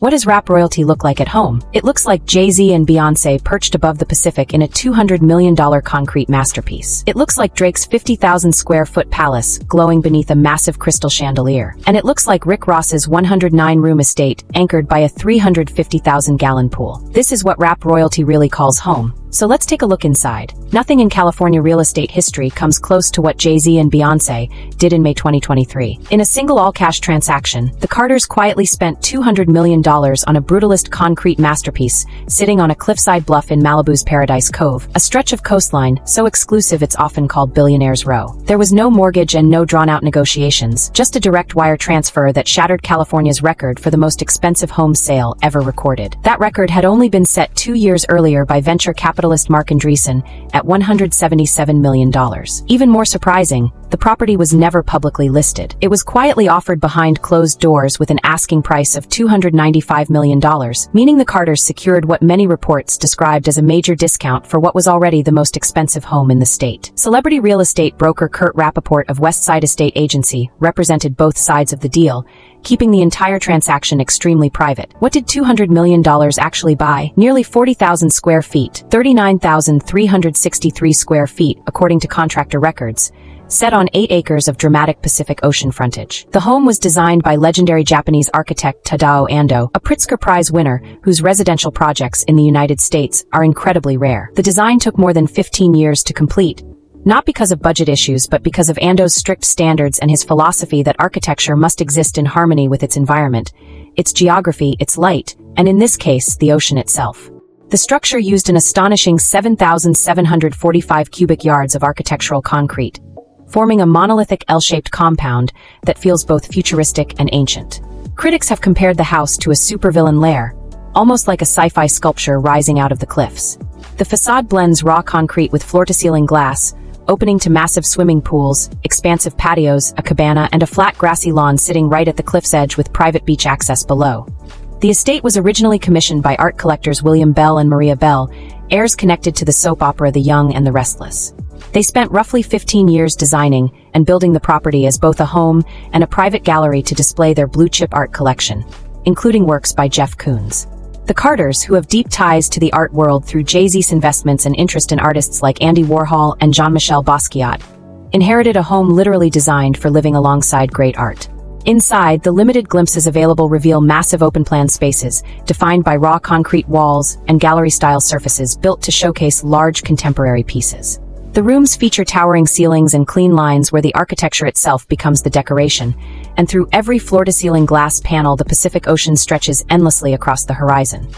What does rap royalty look like at home? It looks like Jay-Z and Beyoncé perched above the Pacific in a $200 million concrete masterpiece. It looks like Drake's 50,000 square foot palace, glowing beneath a massive crystal chandelier. And it looks like Rick Ross's 109-room estate, anchored by a 350,000-gallon pool. This is what rap royalty really calls home. So let's take a look inside. Nothing in California real estate history comes close to what Jay-Z and Beyoncé did in May 2023. In a single all-cash transaction, the Carters quietly spent $200 million on a brutalist concrete masterpiece sitting on a cliffside bluff in Malibu's Paradise Cove, a stretch of coastline so exclusive it's often called Billionaire's Row. There was no mortgage and no drawn-out negotiations, just a direct wire transfer that shattered California's record for the most expensive home sale ever recorded. That record had only been set 2 years earlier by venture capitalist Mark Andreessen at $177 million. Even more surprising, the property was never publicly listed. It was quietly offered behind closed doors with an asking price of $295 million, meaning the Carters secured what many reports described as a major discount for what was already the most expensive home in the state. Celebrity real estate broker Kurt Rappaport of Westside Estate Agency represented both sides of the deal, keeping the entire transaction extremely private. What did $200 million actually buy? Nearly 40,000 square feet, 39,363 square feet, according to contractor records, set on 8 acres of dramatic Pacific Ocean frontage. The home was designed by legendary Japanese architect Tadao Ando, a Pritzker Prize winner whose residential projects in the United States are incredibly rare. The design took more than 15 years to complete, not because of budget issues but because of Ando's strict standards and his philosophy that architecture must exist in harmony with its environment, its geography, its light, and in this case, the ocean itself. The structure used an astonishing 7,745 cubic yards of architectural concrete, forming a monolithic L-shaped compound that feels both futuristic and ancient. Critics have compared the house to a supervillain lair, almost like a sci-fi sculpture rising out of the cliffs. The facade blends raw concrete with floor-to-ceiling glass, opening to massive swimming pools, expansive patios, a cabana, and a flat grassy lawn sitting right at the cliff's edge with private beach access below. The estate was originally commissioned by art collectors William Bell and Maria Bell, heirs connected to the soap opera The Young and the Restless. They spent roughly 15 years designing and building the property as both a home and a private gallery to display their blue-chip art collection, including works by Jeff Koons. The Carters, who have deep ties to the art world through Jay-Z's investments and interest in artists like Andy Warhol and Jean-Michel Basquiat, inherited a home literally designed for living alongside great art. Inside, the limited glimpses available reveal massive open-plan spaces, defined by raw concrete walls and gallery-style surfaces built to showcase large contemporary pieces. The rooms feature towering ceilings and clean lines where the architecture itself becomes the decoration, and through every floor-to-ceiling glass panel the Pacific Ocean stretches endlessly across the horizon.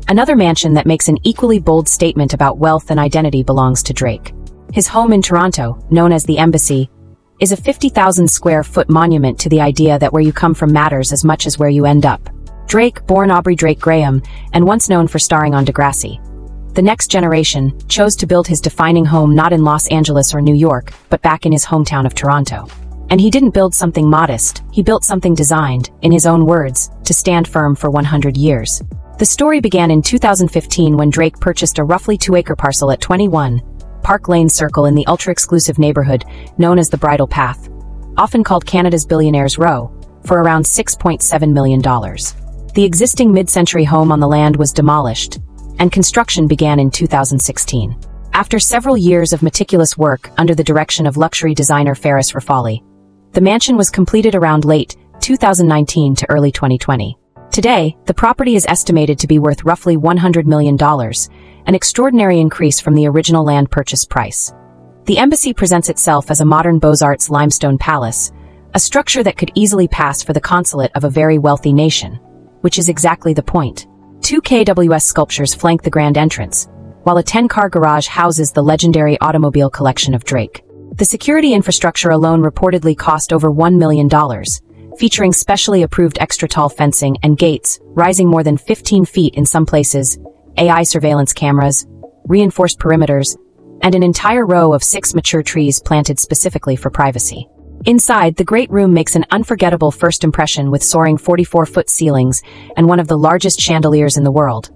Another mansion that makes an equally bold statement about wealth and identity belongs to Drake. His home in Toronto, known as the Embassy, is a 50,000 square foot monument to the idea that where you come from matters as much as where you end up. Drake, born Aubrey Drake Graham, and once known for starring on Degrassi, the next generation, chose to build his defining home not in Los Angeles or New York, but back in his hometown of Toronto. And he didn't build something modest, he built something designed, in his own words, to stand firm for 100 years. The story began in 2015 when Drake purchased a roughly 2-acre parcel at 21 Park Lane Circle in the ultra-exclusive neighborhood known as the Bridle Path, often called Canada's Billionaire's Row, for around $6.7 million. The existing mid-century home on the land was demolished, and construction began in 2016. After several years of meticulous work under the direction of luxury designer Ferris Rafali, the mansion was completed around late 2019 to early 2020. Today, the property is estimated to be worth roughly $100 million, an extraordinary increase from the original land purchase price. The Embassy presents itself as a modern Beaux-Arts limestone palace, a structure that could easily pass for the consulate of a very wealthy nation, which is exactly the point. 2 KWS sculptures flank the grand entrance, while a 10-car garage houses the legendary automobile collection of Drake. The security infrastructure alone reportedly cost over $1 million, featuring specially approved extra-tall fencing and gates rising more than 15 feet in some places, AI surveillance cameras, reinforced perimeters, and an entire row of 6 mature trees planted specifically for privacy. Inside, the Great Room makes an unforgettable first impression with soaring 44-foot ceilings and one of the largest chandeliers in the world,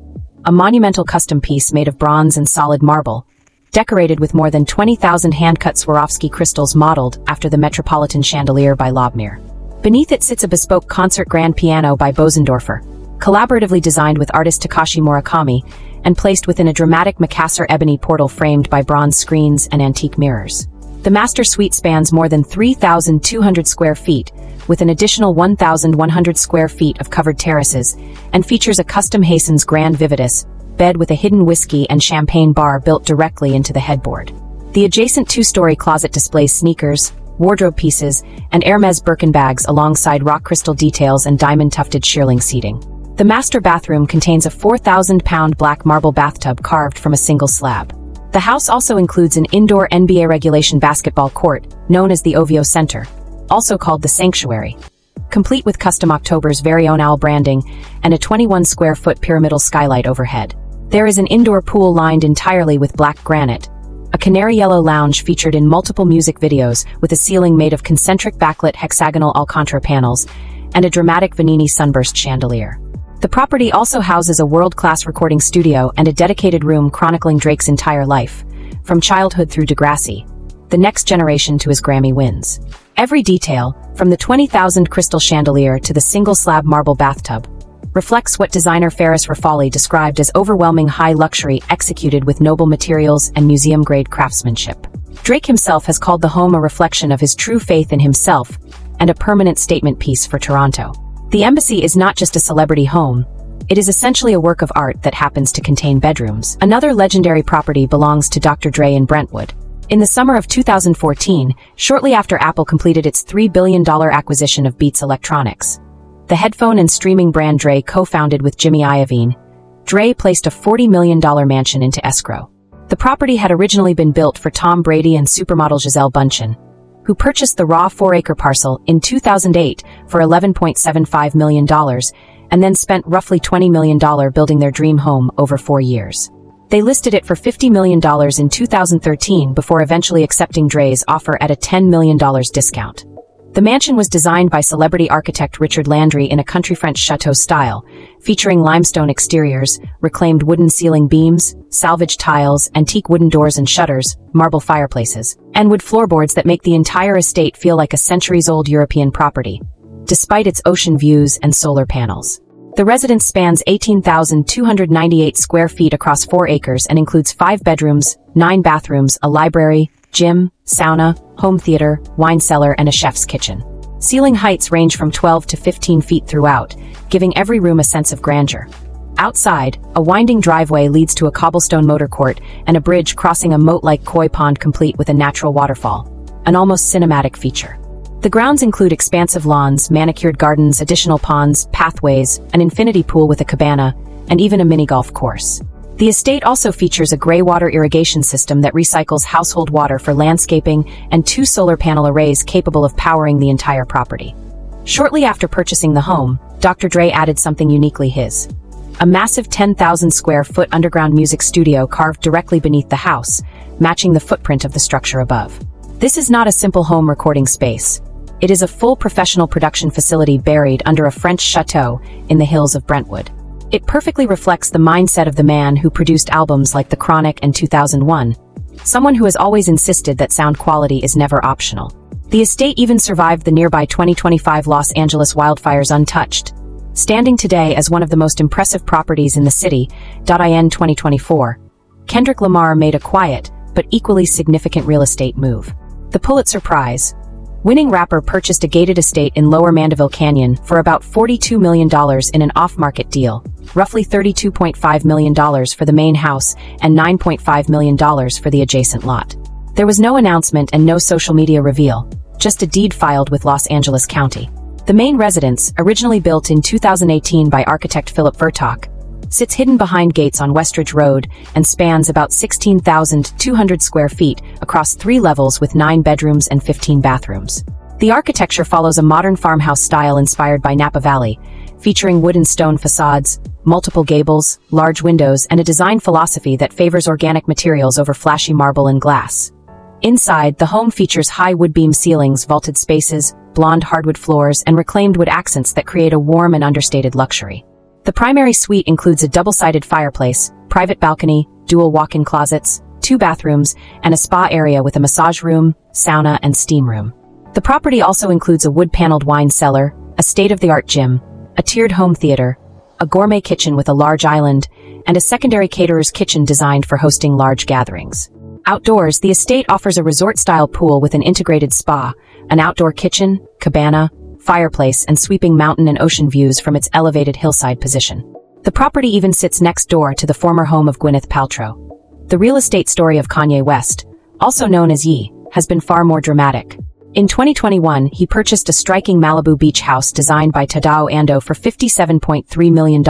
a monumental custom piece made of bronze and solid marble, decorated with more than 20,000 hand-cut Swarovski crystals modeled after the Metropolitan Chandelier by Lobmir. Beneath it sits a bespoke concert grand piano by Bosendorfer, collaboratively designed with artist Takashi Murakami, and placed within a dramatic Macassar ebony portal framed by bronze screens and antique mirrors. The master suite spans more than 3,200 square feet, with an additional 1,100 square feet of covered terraces, and features a custom Hazen's Grand Vividus bed with a hidden whiskey and champagne bar built directly into the headboard. The adjacent two-story closet displays sneakers, wardrobe pieces, and Hermes Birkin bags alongside rock crystal details and diamond-tufted shearling seating. The master bathroom contains a 4,000-pound black marble bathtub carved from a single slab. The house also includes an indoor NBA regulation basketball court, known as the Ovio Center, also called the Sanctuary, complete with custom October's very own owl branding and a 21-square-foot pyramidal skylight overhead. There is an indoor pool lined entirely with black granite, a canary yellow lounge featured in multiple music videos with a ceiling made of concentric backlit hexagonal Alcantara panels, and a dramatic Vanini sunburst chandelier. The property also houses a world-class recording studio and a dedicated room chronicling Drake's entire life, from childhood through Degrassi, the next generation to his Grammy wins. Every detail, from the 20,000 crystal chandelier to the single-slab marble bathtub, reflects what designer Ferris Rafali described as overwhelming high luxury executed with noble materials and museum-grade craftsmanship. Drake himself has called the home a reflection of his true faith in himself and a permanent statement piece for Toronto. The Embassy is not just a celebrity home, it is essentially a work of art that happens to contain bedrooms. Another legendary property belongs to Dr. Dre in Brentwood. In the summer of 2014, shortly after Apple completed its $3 billion acquisition of Beats Electronics, the headphone and streaming brand Dre co-founded with Jimmy Iovine, Dre placed a $40 million mansion into escrow. The property had originally been built for Tom Brady and supermodel Gisele Bündchen, who purchased the raw 4-acre parcel in 2008 for $11.75 million, and then spent roughly $20 million building their dream home over 4 years. They listed it for $50 million in 2013 before eventually accepting Dre's offer at a $10 million discount. The mansion was designed by celebrity architect Richard Landry in a country French chateau style, featuring limestone exteriors, reclaimed wooden ceiling beams, salvaged tiles, antique wooden doors and shutters, marble fireplaces, and wood floorboards that make the entire estate feel like a centuries-old European property, despite its ocean views and solar panels. The residence spans 18,298 square feet across 4 acres and includes 5 bedrooms, 9 bathrooms, a library, gym, sauna, home theater, wine cellar, and a chef's kitchen. Ceiling heights range from 12 to 15 feet throughout, giving every room a sense of grandeur. Outside, a winding driveway leads to a cobblestone motor court and a bridge crossing a moat-like koi pond complete with a natural waterfall, an almost cinematic feature. The grounds include expansive lawns, manicured gardens, additional ponds, pathways, an infinity pool with a cabana, and even a mini golf course. The estate also features a gray water irrigation system that recycles household water for landscaping and 2 solar panel arrays capable of powering the entire property. Shortly after purchasing the home, Dr. Dre added something uniquely his: a massive 10,000 square foot underground music studio carved directly beneath the house, matching the footprint of the structure above. This is not a simple home recording space. It is a full professional production facility buried under a French chateau in the hills of Brentwood. It perfectly reflects the mindset of the man who produced albums like The Chronic and 2001, someone who has always insisted that sound quality is never optional. The estate even survived the nearby 2025 Los Angeles wildfires untouched, standing today as one of the most impressive properties in the city. In 2024, Kendrick Lamar made a quiet, but equally significant real estate move. The Pulitzer Prize winning rapper purchased a gated estate in Lower Mandeville Canyon for about $42 million in an off-market deal, roughly $32.5 million for the main house and $9.5 million for the adjacent lot. There was no announcement and no social media reveal, just a deed filed with Los Angeles County. The main residence, originally built in 2018 by architect Philip Vertok, sits hidden behind gates on Westridge Road and spans about 16,200 square feet across 3 levels with 9 bedrooms and 15 bathrooms. The architecture follows a modern farmhouse style inspired by Napa Valley, featuring wood and stone facades, multiple gables, large windows, and a design philosophy that favors organic materials over flashy marble and glass. Inside, the home features high wood beam ceilings, vaulted spaces, blonde hardwood floors, and reclaimed wood accents that create a warm and understated luxury. The primary suite includes a double-sided fireplace, private balcony, dual walk-in closets, 2 bathrooms, and a spa area with a massage room, sauna, and steam room. The property also includes a wood-paneled wine cellar, a state-of-the-art gym, a tiered home theater, a gourmet kitchen with a large island, and a secondary caterer's kitchen designed for hosting large gatherings. Outdoors, the estate offers a resort-style pool with an integrated spa, an outdoor kitchen, cabana, fireplace, and sweeping mountain and ocean views from its elevated hillside position. The property even sits next door to the former home of Gwyneth Paltrow. The real estate story of Kanye West, also known as Ye, has been far more dramatic. In 2021, he purchased a striking Malibu beach house designed by Tadao Ando for $57.3 million,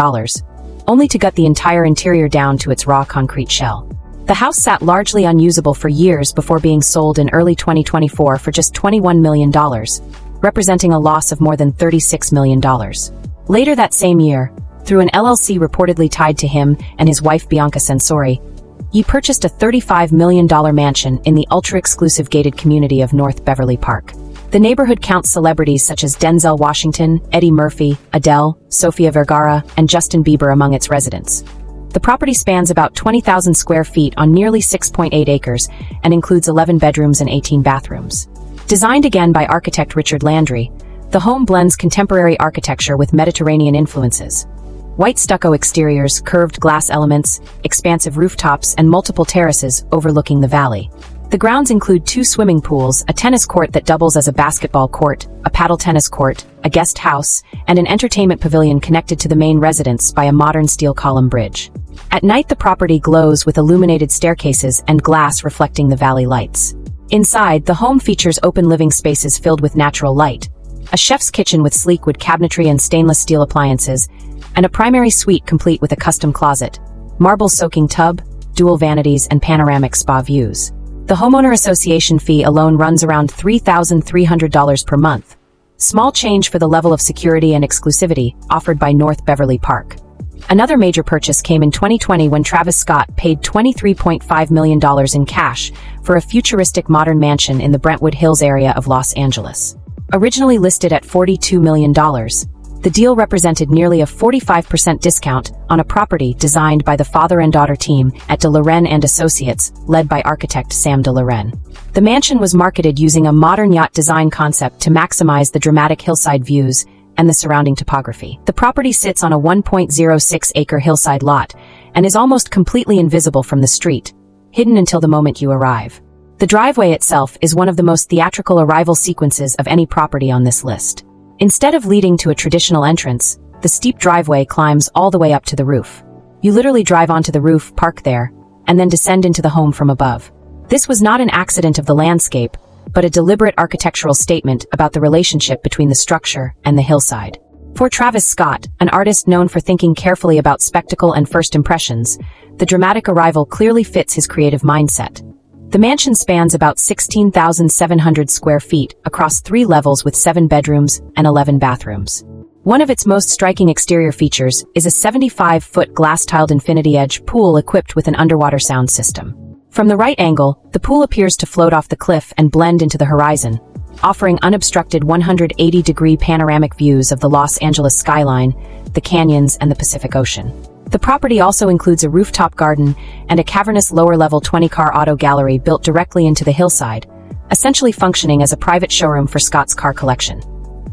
only to gut the entire interior down to its raw concrete shell. The house sat largely unusable for years before being sold in early 2024 for just $21 million, representing a loss of more than $36 million. Later that same year, through an LLC reportedly tied to him and his wife Bianca Censori, Ye purchased a $35 million mansion in the ultra-exclusive gated community of North Beverly Park. The neighborhood counts celebrities such as Denzel Washington, Eddie Murphy, Adele, Sofia Vergara, and Justin Bieber among its residents. The property spans about 20,000 square feet on nearly 6.8 acres and includes 11 bedrooms and 18 bathrooms. Designed again by architect Richard Landry, the home blends contemporary architecture with Mediterranean influences. White stucco exteriors, curved glass elements, expansive rooftops, and multiple terraces overlooking the valley. The grounds include 2 swimming pools, a tennis court that doubles as a basketball court, a paddle tennis court, a guest house, and an entertainment pavilion connected to the main residence by a modern steel column bridge. At night, the property glows with illuminated staircases and glass reflecting the valley lights. Inside, the home features open living spaces filled with natural light, a chef's kitchen with sleek wood cabinetry and stainless steel appliances, and a primary suite complete with a custom closet, marble-soaking tub, dual vanities, and panoramic spa views. The homeowner association fee alone runs around $3,300 per month. Small change for the level of security and exclusivity offered by North Beverly Park. Another major purchase came in 2020 when Travis Scott paid $23.5 million in cash for a futuristic modern mansion in the Brentwood Hills area of Los Angeles. Originally listed at $42 million, the deal represented nearly a 45% discount on a property designed by the father and daughter team at De Loren and Associates, led by architect Sam De Loren. The mansion was marketed using a modern yacht design concept to maximize the dramatic hillside views and the surrounding topography. The property sits on a 1.06-acre hillside lot and is almost completely invisible from the street, hidden until the moment you arrive. The driveway itself is one of the most theatrical arrival sequences of any property on this list. Instead of leading to a traditional entrance, the steep driveway climbs all the way up to the roof. You literally drive onto the roof, park there, and then descend into the home from above. This was not an accident of the landscape, but a deliberate architectural statement about the relationship between the structure and the hillside. For Travis Scott, an artist known for thinking carefully about spectacle and first impressions, the dramatic arrival clearly fits his creative mindset. The mansion spans about 16,700 square feet across 3 levels with 7 bedrooms and 11 bathrooms. One of its most striking exterior features is a 75-foot glass-tiled infinity edge pool equipped with an underwater sound system. From the right angle, the pool appears to float off the cliff and blend into the horizon, offering unobstructed 180-degree panoramic views of the Los Angeles skyline, the canyons, and the Pacific Ocean. The property also includes a rooftop garden and a cavernous lower-level 20-car auto gallery built directly into the hillside, essentially functioning as a private showroom for Scott's car collection.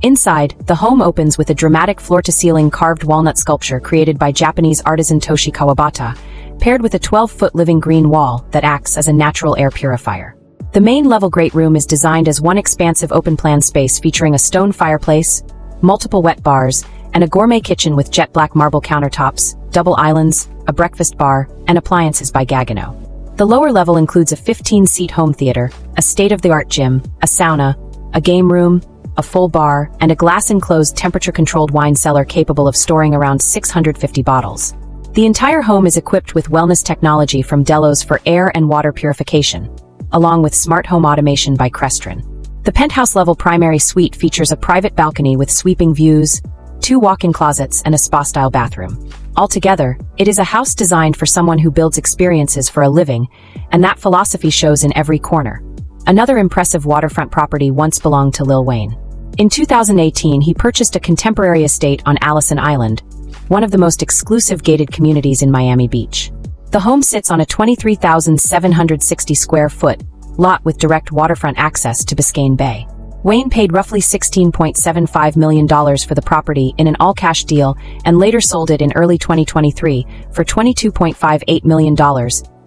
Inside, the home opens with a dramatic floor-to-ceiling carved walnut sculpture created by Japanese artisan Toshi Kawabata, paired with a 12-foot living green wall that acts as a natural air purifier. The main level great room is designed as one expansive open-plan space featuring a stone fireplace, multiple wet bars, and a gourmet kitchen with jet black marble countertops, double islands, a breakfast bar, and appliances by Gagano. The lower level includes a 15-seat home theater, a state-of-the-art gym, a sauna, a game room, a full bar, and a glass-enclosed temperature-controlled wine cellar capable of storing around 650 bottles. The entire home is equipped with wellness technology from Delos for air and water purification, along with smart home automation by Crestron. The penthouse-level primary suite features a private balcony with sweeping views, 2 walk-in closets, and a spa-style bathroom. Altogether, it is a house designed for someone who builds experiences for a living, and that philosophy shows in every corner. Another impressive waterfront property once belonged to Lil Wayne. In 2018, he purchased a contemporary estate on Allison Island, one of the most exclusive gated communities in Miami Beach. The home sits on a 23,760 square foot lot with direct waterfront access to Biscayne Bay. Wayne paid roughly $16.75 million for the property in an all-cash deal and later sold it in early 2023 for $22.58 million,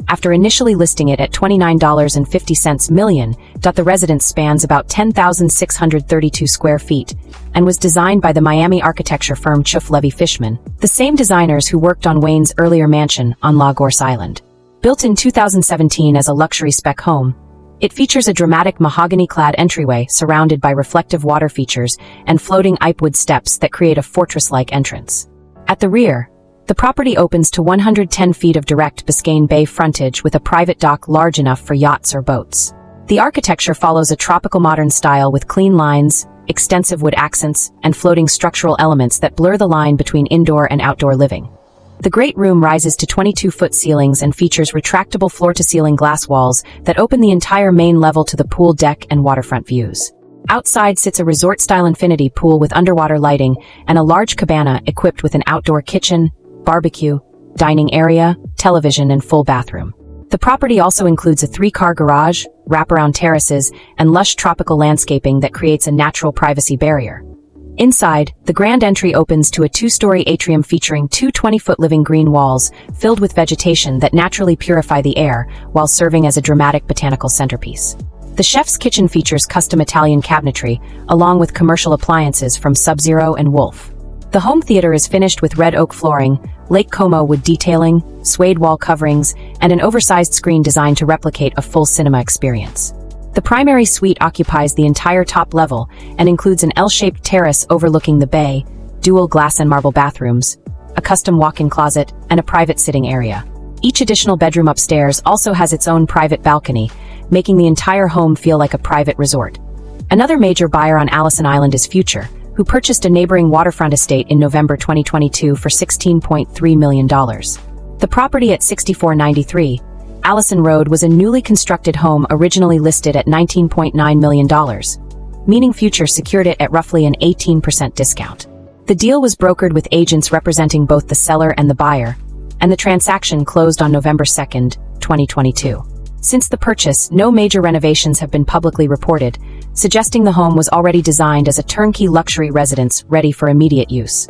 after initially listing it at $29.50 million. The residence spans about 10,632 square feet and was designed by the Miami architecture firm Chuff Levy Fishman, the same designers who worked on Wayne's earlier mansion on Lagos Island. Built in 2017 as a luxury spec home, it features a dramatic mahogany-clad entryway surrounded by reflective water features and floating ipewood steps that create a fortress-like entrance. At the rear, the property opens to 110 feet of direct Biscayne Bay frontage with a private dock large enough for yachts or boats. The architecture follows a tropical modern style with clean lines, extensive wood accents, and floating structural elements that blur the line between indoor and outdoor living. The great room rises to 22-foot ceilings and features retractable floor-to-ceiling glass walls that open the entire main level to the pool deck and waterfront views. Outside sits a resort-style infinity pool with underwater lighting and a large cabana equipped with an outdoor kitchen, barbecue, dining area, television, and full bathroom. The property also includes a 3-car garage, wraparound terraces, and lush tropical landscaping that creates a natural privacy barrier. Inside, the grand entry opens to a 2-story atrium featuring 2 20-foot living green walls filled with vegetation that naturally purify the air while serving as a dramatic botanical centerpiece. The chef's kitchen features custom Italian cabinetry, along with commercial appliances from Sub-Zero and Wolf. The home theater is finished with red oak flooring, Lake Como wood detailing, suede wall coverings, and an oversized screen designed to replicate a full cinema experience. The primary suite occupies the entire top level and includes an L-shaped terrace overlooking the bay, dual glass and marble bathrooms, a custom walk-in closet, and a private sitting area. Each additional bedroom upstairs also has its own private balcony, making the entire home feel like a private resort. Another major buyer on Allison Island is Future, who purchased a neighboring waterfront estate in November 2022 for $16.3 million. The property at 6493 Allison Road was a newly constructed home originally listed at $19.9 million, meaning Future secured it at roughly an 18% discount. The deal was brokered with agents representing both the seller and the buyer, and the transaction closed on November 2, 2022. Since the purchase, no major renovations have been publicly reported, suggesting the home was already designed as a turnkey luxury residence ready for immediate use.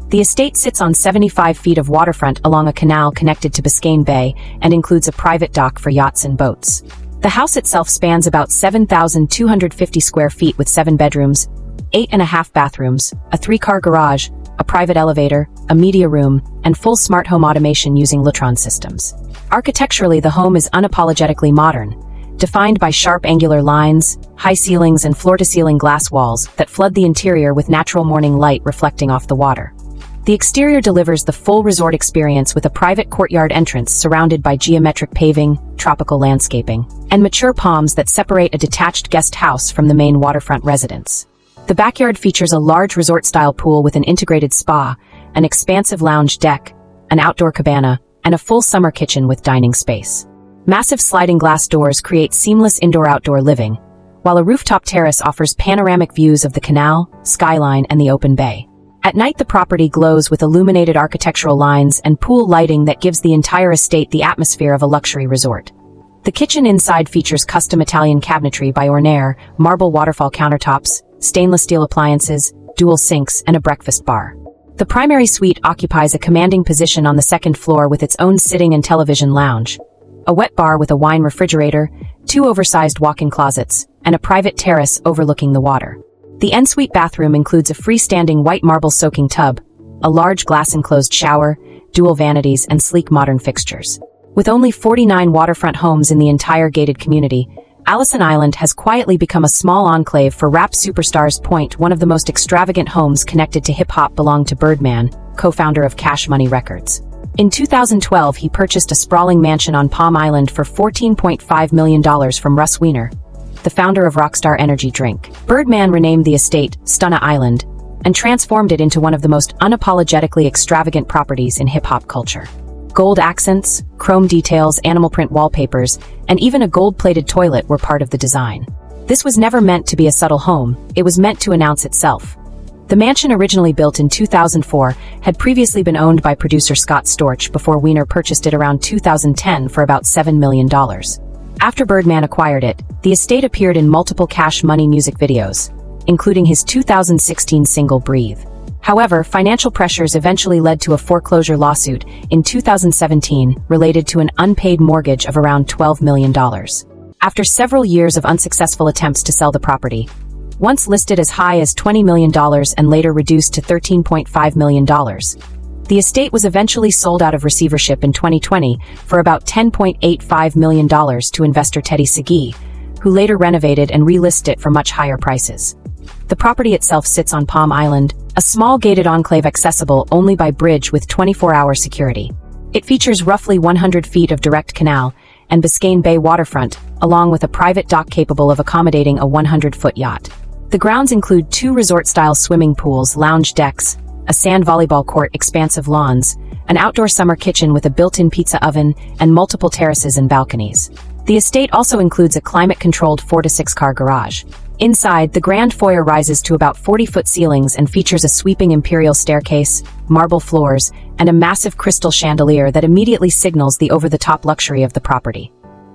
The estate sits on 75 feet of waterfront along a canal connected to Biscayne Bay and includes a private dock for yachts and boats. The house itself spans about 7,250 square feet with 7 bedrooms, 8.5 bathrooms, a 3-car garage, a private elevator, a media room, and full smart home automation using Lutron systems. Architecturally, the home is unapologetically modern, defined by sharp angular lines, high ceilings, and floor-to-ceiling glass walls that flood the interior with natural morning light reflecting off the water. The exterior delivers the full resort experience with a private courtyard entrance surrounded by geometric paving, tropical landscaping, and mature palms that separate a detached guest house from the main waterfront residence. The backyard features a large resort-style pool with an integrated spa, an expansive lounge deck, an outdoor cabana, and a full summer kitchen with dining space. Massive sliding glass doors create seamless indoor-outdoor living, while a rooftop terrace offers panoramic views of the canal, skyline, and the open bay. At night, the property glows with illuminated architectural lines and pool lighting that gives the entire estate the atmosphere of a luxury resort. The kitchen inside features custom Italian cabinetry by Ornair, marble waterfall countertops, stainless steel appliances, dual sinks, and a breakfast bar. The primary suite occupies a commanding position on the second floor with its own sitting and television lounge, a wet bar with a wine refrigerator, 2 oversized walk-in closets, and a private terrace overlooking the water. The ensuite bathroom includes a freestanding white marble soaking tub, a large glass-enclosed shower, dual vanities, and sleek modern fixtures. With only 49 waterfront homes in the entire gated community, Allison Island has quietly become a small enclave for rap superstars. One of the most extravagant homes connected to hip-hop belonged to Birdman, co-founder of Cash Money Records. In 2012, he purchased a sprawling mansion on Palm Island for $14.5 million from Russ Weiner, the founder of Rockstar Energy Drink. Birdman renamed the estate Stunna Island and transformed it into one of the most unapologetically extravagant properties in hip-hop culture. Gold accents, chrome details, animal print wallpapers, and even a gold-plated toilet were part of the design. This was never meant to be a subtle home, it was meant to announce itself. The mansion, originally built in 2004, had previously been owned by producer Scott Storch before Weiner purchased it around 2010 for about $7 million. After Birdman acquired it, the estate appeared in multiple Cash Money music videos, including his 2016 single Breathe. However, financial pressures eventually led to a foreclosure lawsuit in 2017 related to an unpaid mortgage of around $12 million. After several years of unsuccessful attempts to sell the property, once listed as high as $20 million and later reduced to $13.5 million, the estate was eventually sold out of receivership in 2020 for about $10.85 million to investor Teddy Segui, who later renovated and relisted it for much higher prices. The property itself sits on Palm Island, a small gated enclave accessible only by bridge with 24-hour security. It features roughly 100 feet of direct canal and Biscayne Bay waterfront, along with a private dock capable of accommodating a 100-foot yacht. The grounds include 2 resort-style swimming pools, lounge decks, a sand volleyball court, expansive lawns, an outdoor summer kitchen with a built-in pizza oven, and multiple terraces and balconies. The estate also includes a climate-controlled 4 to 6 car garage. Inside, the grand foyer rises to about 40-foot ceilings and features a sweeping imperial staircase, marble floors, and a massive crystal chandelier that immediately signals the over-the-top luxury of the property.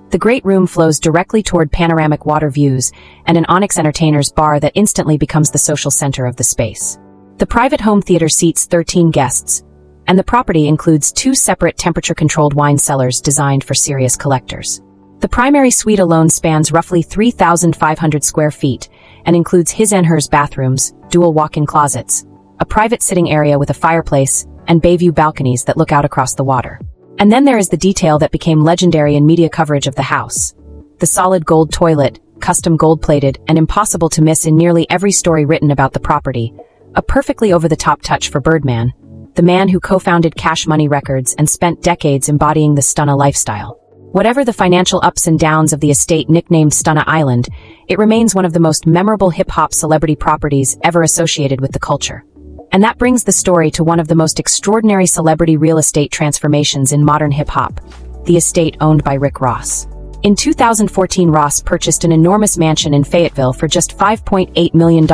The great room flows directly toward panoramic water views and an Onyx Entertainers bar that instantly becomes the social center of the space. The private home theater seats 13 guests, and the property includes 2 separate temperature-controlled wine cellars designed for serious collectors. The primary suite alone spans roughly 3,500 square feet and includes his and hers bathrooms, dual walk-in closets, a private sitting area with a fireplace, and bay view balconies that look out across the water. And then there is the detail that became legendary in media coverage of the house: the solid gold toilet, custom gold-plated, and impossible to miss in nearly every story written about the property. A perfectly over-the-top touch for Birdman, the man who co-founded Cash Money Records and spent decades embodying the Stunna lifestyle. Whatever the financial ups and downs of the estate nicknamed Stunna Island, it remains one of the most memorable hip-hop celebrity properties ever associated with the culture. And that brings the story to one of the most extraordinary celebrity real estate transformations in modern hip-hop: the estate owned by Rick Ross. In 2014, Ross purchased an enormous mansion in Fayetteville for just $5.8 million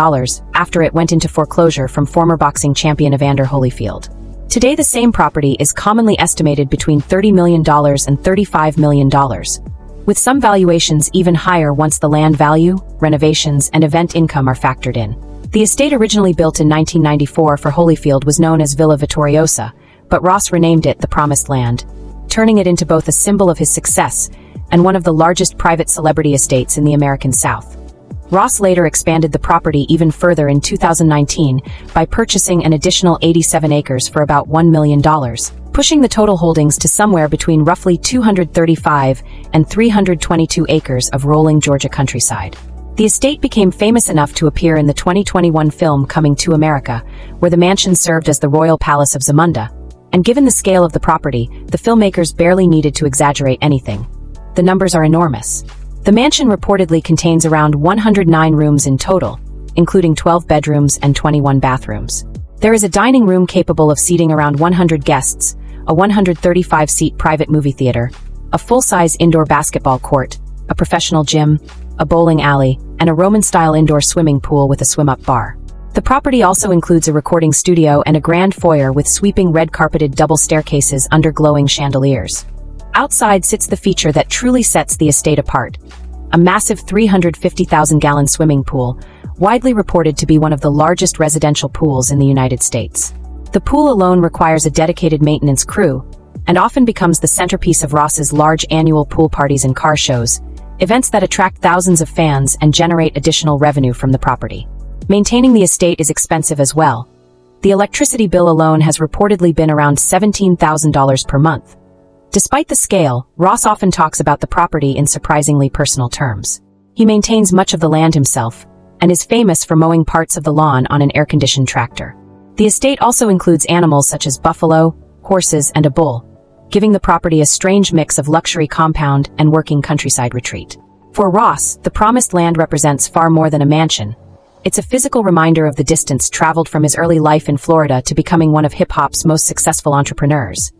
after it went into foreclosure from former boxing champion Evander Holyfield. Today, the same property is commonly estimated between $30 million and $35 million, with some valuations even higher once the land value, renovations, and event income are factored in. The estate, originally built in 1994 for Holyfield, was known as Villa Vittoriosa, but Ross renamed it the Promised Land, turning it into both a symbol of his success and one of the largest private celebrity estates in the American South. Ross later expanded the property even further in 2019 by purchasing an additional 87 acres for about $1 million, pushing the total holdings to somewhere between roughly 235 and 322 acres of rolling Georgia countryside. The estate became famous enough to appear in the 2021 film Coming to America, where the mansion served as the royal palace of Zamunda. And given the scale of the property, the filmmakers barely needed to exaggerate anything. The numbers are enormous. The mansion reportedly contains around 109 rooms in total, including 12 bedrooms and 21 bathrooms. There is a dining room capable of seating around 100 guests, a 135-seat private movie theater, a full-size indoor basketball court, a professional gym, a bowling alley, and a Roman-style indoor swimming pool with a swim-up bar. The property also includes a recording studio and a grand foyer with sweeping red-carpeted double staircases under glowing chandeliers. Outside sits the feature that truly sets the estate apart: a massive 350,000-gallon swimming pool, widely reported to be one of the largest residential pools in the United States. The pool alone requires a dedicated maintenance crew, and often becomes the centerpiece of Ross's large annual pool parties and car shows, events that attract thousands of fans and generate additional revenue from the property. Maintaining the estate is expensive as well. The electricity bill alone has reportedly been around $17,000 per month. Despite the scale, Ross often talks about the property in surprisingly personal terms. He maintains much of the land himself, and is famous for mowing parts of the lawn on an air-conditioned tractor. The estate also includes animals such as buffalo, horses, and a bull, giving the property a strange mix of luxury compound and working countryside retreat. For Ross, the Promised Land represents far more than a mansion. It's a physical reminder of the distance traveled from his early life in Florida to becoming one of hip-hop's most successful entrepreneurs.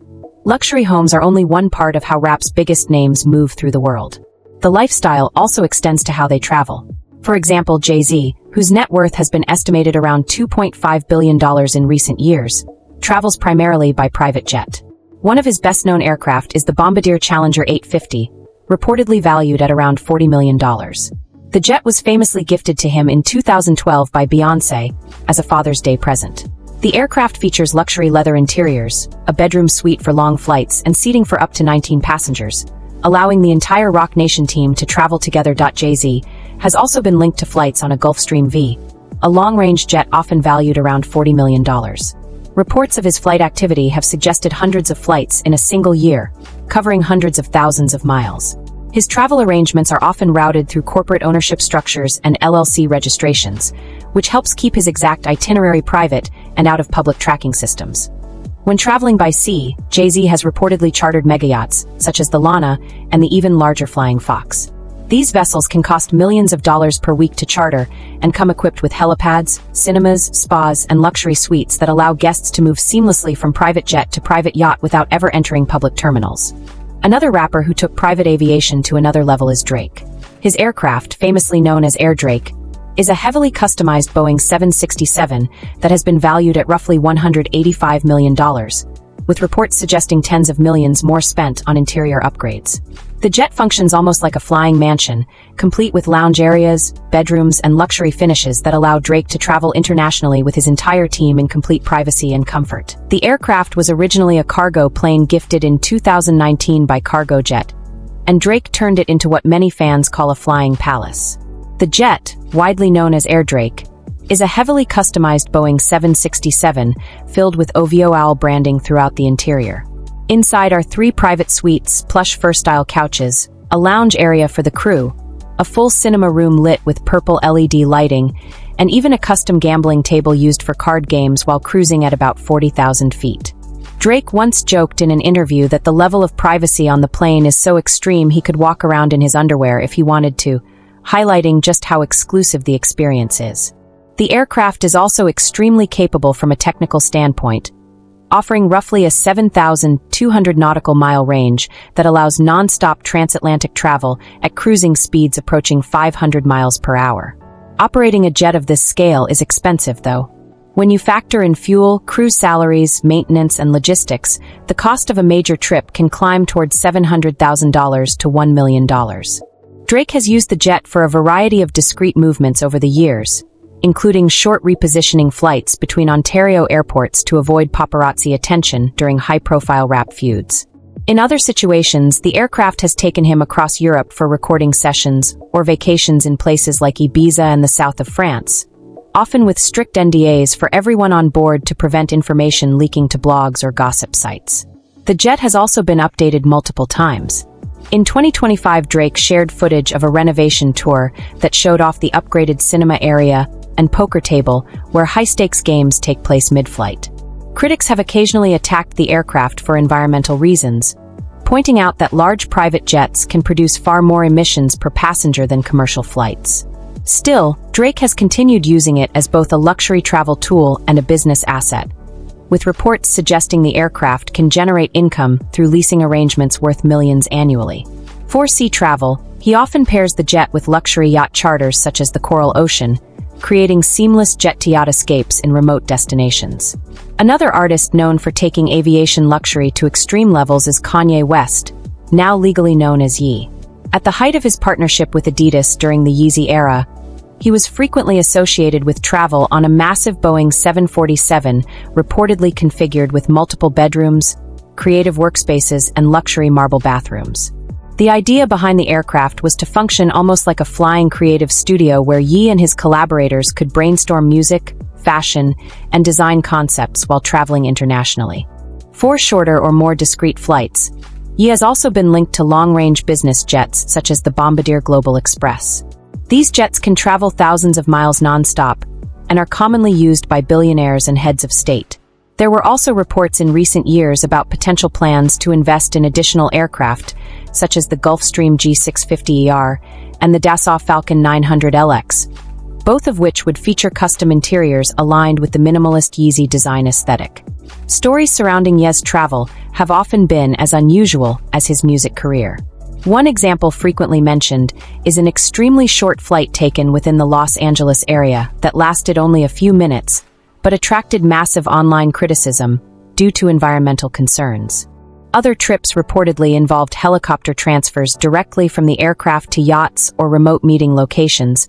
Luxury homes are only one part of how rap's biggest names move through the world. The lifestyle also extends to how they travel. For example, Jay-Z, whose net worth has been estimated around $2.5 billion in recent years, travels primarily by private jet. One of his best-known aircraft is the Bombardier Challenger 850, reportedly valued at around $40 million. The jet was famously gifted to him in 2012 by Beyoncé as a Father's Day present. The aircraft features luxury leather interiors, a bedroom suite for long flights, and seating for up to 19 passengers, allowing the entire Roc Nation team to travel together. Jay-Z has also been linked to flights on a Gulfstream V, a long-range jet often valued around $40 million. Reports of his flight activity have suggested hundreds of flights in a single year, covering hundreds of thousands of miles. His travel arrangements are often routed through corporate ownership structures and LLC registrations, which helps keep his exact itinerary private and out of public tracking systems. When traveling by sea, Jay-Z has reportedly chartered megayachts, such as the Lana and the even larger Flying Fox. These vessels can cost millions of dollars per week to charter and come equipped with helipads, cinemas, spas, and luxury suites that allow guests to move seamlessly from private jet to private yacht without ever entering public terminals. Another rapper who took private aviation to another level is Drake. His aircraft, famously known as Air Drake, is a heavily customized Boeing 767 that has been valued at roughly $185 million, with reports suggesting tens of millions more spent on interior upgrades. The jet functions almost like a flying mansion, complete with lounge areas, bedrooms, and luxury finishes that allow Drake to travel internationally with his entire team in complete privacy and comfort. The aircraft was originally a cargo plane gifted in 2019 by Cargojet, and Drake turned it into what many fans call a flying palace. The jet, widely known as Air Drake, is a heavily customized Boeing 767 filled with OVO owl branding throughout the interior. Inside are 3 private suites, plush fur-style couches, a lounge area for the crew, a full cinema room lit with purple LED lighting, and even a custom gambling table used for card games while cruising at about 40,000 feet. Drake once joked in an interview that the level of privacy on the plane is so extreme he could walk around in his underwear if he wanted to, highlighting just how exclusive the experience is. The aircraft is also extremely capable from a technical standpoint, offering roughly a 7,200 nautical mile range that allows non-stop transatlantic travel at cruising speeds approaching 500 miles per hour. Operating a jet of this scale is expensive, though. When you factor in fuel, crew salaries, maintenance, and logistics, the cost of a major trip can climb towards $700,000 to $1 million. Drake has used the jet for a variety of discreet movements over the years, including short repositioning flights between Ontario airports to avoid paparazzi attention during high-profile rap feuds. In other situations, the aircraft has taken him across Europe for recording sessions or vacations in places like Ibiza and the south of France, often with strict NDAs for everyone on board to prevent information leaking to blogs or gossip sites. The jet has also been updated multiple times. In 2025, Drake shared footage of a renovation tour that showed off the upgraded cinema area and poker table where high-stakes games take place mid-flight. Critics have occasionally attacked the aircraft for environmental reasons, pointing out that large private jets can produce far more emissions per passenger than commercial flights. Still, Drake has continued using it as both a luxury travel tool and a business asset, with reports suggesting the aircraft can generate income through leasing arrangements worth millions annually. For sea travel, he often pairs the jet with luxury yacht charters such as the Coral Ocean, creating seamless jet-to-yacht escapes in remote destinations. Another artist known for taking aviation luxury to extreme levels is Kanye West, now legally known as Ye. At the height of his partnership with Adidas during the Yeezy era, he was frequently associated with travel on a massive Boeing 747, reportedly configured with multiple bedrooms, creative workspaces, and luxury marble bathrooms. The idea behind the aircraft was to function almost like a flying creative studio where Ye and his collaborators could brainstorm music, fashion, and design concepts while traveling internationally. For shorter or more discreet flights, Ye has also been linked to long-range business jets such as the Bombardier Global Express. These jets can travel thousands of miles non-stop and are commonly used by billionaires and heads of state. There were also reports in recent years about potential plans to invest in additional aircraft, such as the Gulfstream G650ER and the Dassault Falcon 900LX, both of which would feature custom interiors aligned with the minimalist Yeezy design aesthetic. Stories surrounding Ye's travel have often been as unusual as his music career. One example frequently mentioned is an extremely short flight taken within the Los Angeles area that lasted only a few minutes, but attracted massive online criticism due to environmental concerns. Other trips reportedly involved helicopter transfers directly from the aircraft to yachts or remote meeting locations,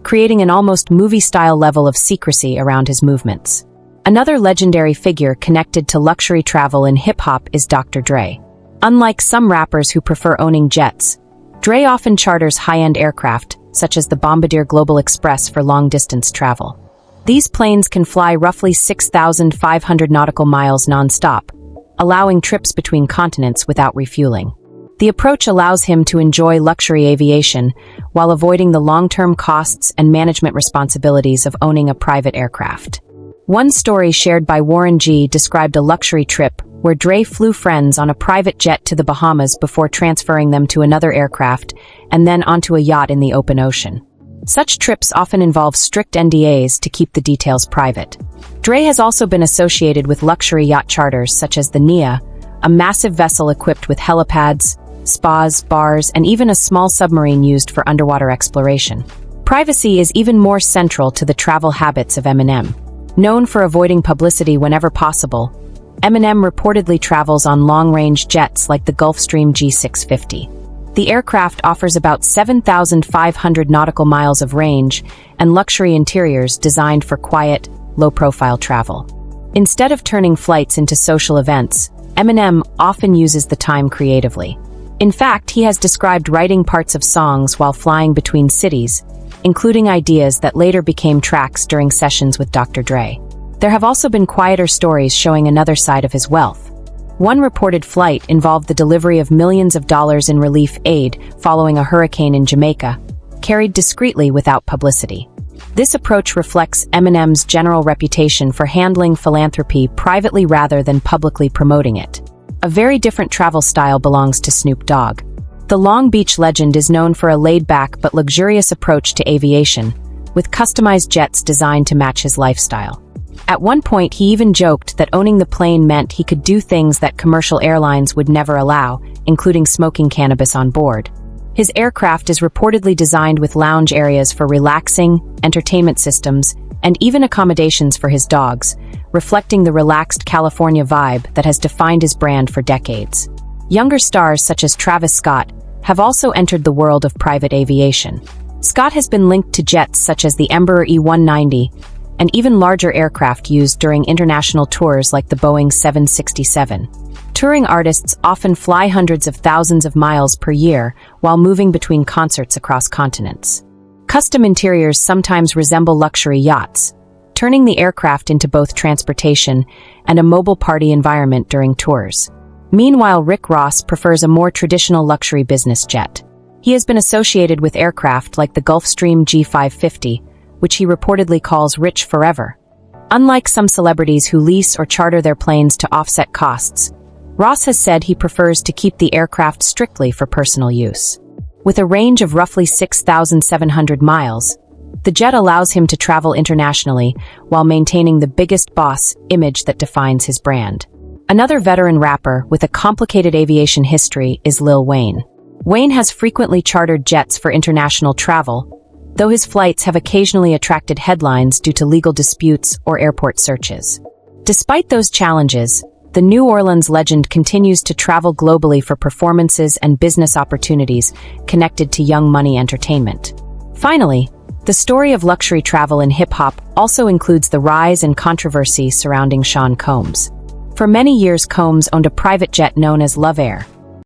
creating an almost movie-style level of secrecy around his movements. Another legendary figure connected to luxury travel in hip-hop is Dr. Dre. Unlike some rappers who prefer owning jets, Dre often charters high-end aircraft, such as the Bombardier Global Express, for long-distance travel. These planes can fly roughly 6,500 nautical miles non-stop, allowing trips between continents without refueling. The approach allows him to enjoy luxury aviation while avoiding the long-term costs and management responsibilities of owning a private aircraft. One story shared by Warren G. described a luxury trip where Dre flew friends on a private jet to the Bahamas before transferring them to another aircraft and then onto a yacht in the open ocean. Such trips often involve strict NDAs to keep the details private. Dre has also been associated with luxury yacht charters such as the Nia, a massive vessel equipped with helipads, spas, bars, and even a small submarine used for underwater exploration. Privacy is even more central to the travel habits of Eminem. Known for avoiding publicity whenever possible, Eminem reportedly travels on long-range jets like the Gulfstream G650. The aircraft offers about 7,500 nautical miles of range and luxury interiors designed for quiet, low-profile travel. Instead of turning flights into social events, Eminem often uses the time creatively. In fact, he has described writing parts of songs while flying between cities, including ideas that later became tracks during sessions with Dr. Dre. There have also been quieter stories showing another side of his wealth. One reported flight involved the delivery of millions of dollars in relief aid following a hurricane in Jamaica, carried discreetly without publicity. This approach reflects Eminem's general reputation for handling philanthropy privately rather than publicly promoting it. A very different travel style belongs to Snoop Dogg. The Long Beach legend is known for a laid-back but luxurious approach to aviation, with customized jets designed to match his lifestyle. At one point, he even joked that owning the plane meant he could do things that commercial airlines would never allow, including smoking cannabis on board. His aircraft is reportedly designed with lounge areas for relaxing, entertainment systems, and even accommodations for his dogs, reflecting the relaxed California vibe that has defined his brand for decades. Younger stars such as Travis Scott have also entered the world of private aviation. Scott has been linked to jets such as the Embraer E190 and even larger aircraft used during international tours like the Boeing 767. Touring artists often fly hundreds of thousands of miles per year while moving between concerts across continents. Custom interiors sometimes resemble luxury yachts, turning the aircraft into both transportation and a mobile party environment during tours. Meanwhile, Rick Ross prefers a more traditional luxury business jet. He has been associated with aircraft like the Gulfstream G550, which he reportedly calls rich forever. Unlike some celebrities who lease or charter their planes to offset costs, Ross has said he prefers to keep the aircraft strictly for personal use. With a range of roughly 6,700 miles, the jet allows him to travel internationally while maintaining the biggest boss image that defines his brand. Another veteran rapper with a complicated aviation history is Lil Wayne. Wayne has frequently chartered jets for international travel, though his flights have occasionally attracted headlines due to legal disputes or airport searches. Despite those challenges, the New Orleans legend continues to travel globally for performances and business opportunities connected to Young Money Entertainment. Finally, the story of luxury travel in hip-hop also includes the rise and controversy surrounding Sean Combs. For many years, Combs owned a private jet known as Love Air,